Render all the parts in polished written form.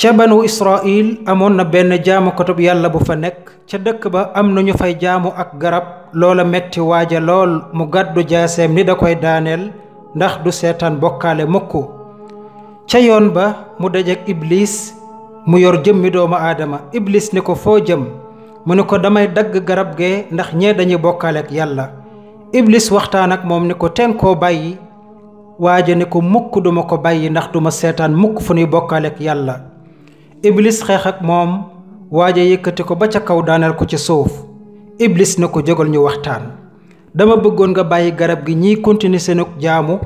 ca banu Israil amoon na benn jaamukatub yàlla bu fa nekk ca dëkk ba am na ñu fay jaamu ak garab loola metti waaja lool mu gàddu jaaseem ni da koy daaneel ndax du seetaan bokkaale mukk ca yoon ba mu dajek iblis mu yor jëmmi doomu aadama iblis ni ko foo jëm mu ni ko damay dagg garab gee ndax ñee dañuy bokkaale ak yàlla iblis waxtaan ak moom ni ko ten koo bàyyi waaja ni ko mukk duma ko bàyyi ndax duma seetaan mukk fu ñuy bokkaale ak yàlla iblis xeex ak moom waaja yëkkati ko ba ca kaw daaneel ko ci suuf iblis na ko jógal ñu waxtaan dama bëggoon nga bàyyi garab gi ñiy continuer seenug jaamu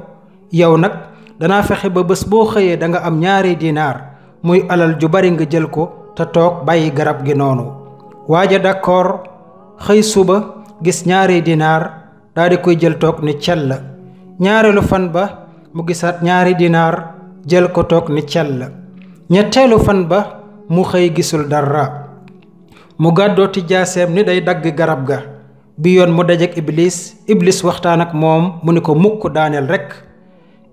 yow nag danaa fexe ba bés boo xëyee da nga am 2 dinaar muy alal ju bari nga jël ko te toog bàyyi garab gi noonu waaja d'accord xëy suba gis 2 dinaar daal di koy jël toog ni cell ñaareelu fan ba mu gisaat 2 dinaar jël ko toog ni cell ñetteelu fan ba mu xëy gisul dara mu gàddooti jaaseem ni day dagg garab ga bi yoon mu dajek iblis waxtaan ak moom mu ni ko mukk daaneel rekk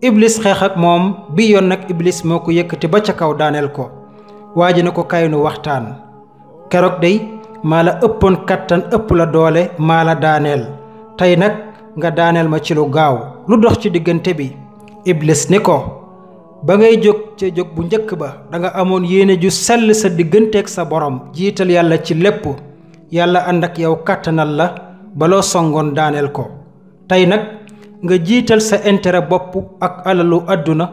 iblis xeex ak moom bi yoon nag iblis moo ko yëkkati ba ca kaw daaneel ko waa ji ne ko kay nu waxtaan keroog day maa la ëppoon kattan ëpp la doole maa la daaneel tey nag nga daaneel ma ci lu gaaw lu dox ci diggante bi iblis ni ko ba ngay jóg ca jóg bu njëkk ba danga amoon yéene ju sell sa digganteeg sa borom jiital yàlla ci lépp yàlla ànd ak yow kàttanal la baloo songoon daaneel ko tey nag nga jiital sa intérêt bopp ak alalu àdduna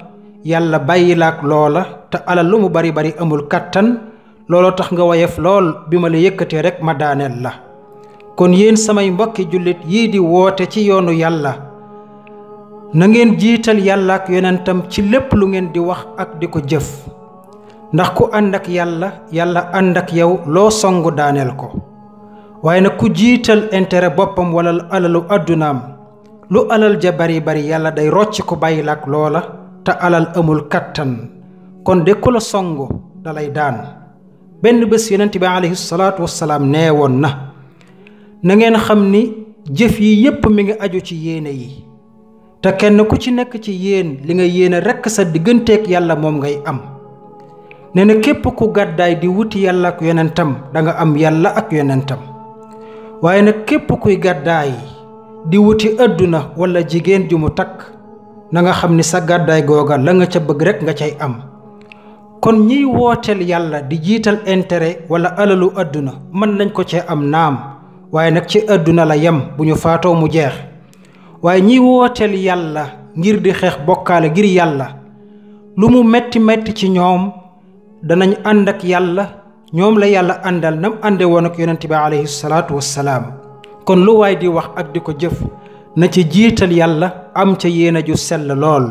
yàlla bàyyi la ak loola te alal lu mu bari bari amul kàttan looloo tax nga woyof lool bi ma la yëkkatee rekk ma daaneel la kon yéen samay mbokki jullit yii di woote ci yoonu yàlla na ngeen jiital yàlla ak yonentam ci lépp lu ngeen di wax ak di ko jëf ndax ku ànd ak yàlla yàlla ànd ak yow loo songu daaneel ko waaye nag ku jiital intérêt boppam wala alalu àddunaam lu alal ja bari bari yàlla day rocc ko bàyyi la ak loola te alal amul kattan kon de ku la songu dalay daan benn bés yonent bi alayhi salaatu wassalaam nee woon na ngeen xam ni jëf yi yépp mi ngi aju ci yéene yi te kenn ku ci nekk ci yéen li nga yéene rekk sa digganteeg yàlla moom ngay am nee na képp ku gàddaay di wuti yàlla ak yonentam da nga am yàlla ak yonentam waaye nag képp kuy gàddaay di wuti àdduna walla jigéen ju mu takk na nga xam ni sa gàddaay googa la nga ca bëgg rekk nga cay am kon ñiy wooteel yàlla di jiital intérêt walla alalu àdduna mën nañ ko cee am naam waaye nag ci àdduna la yem bu ñu faatoo mu jeex waaye ñiy wooteel yàlla ngir di xeex bokkaale ngir yàlla lu mu metti metti ci ñoom danañ ànd ak yàlla ñoom la yàlla àndal nam ànde woon ak yonent bi alayhi salaatu wassalaam kon lu waay di wax ak di ko jëf na ci jiital yàlla am ca yéene ju sell lool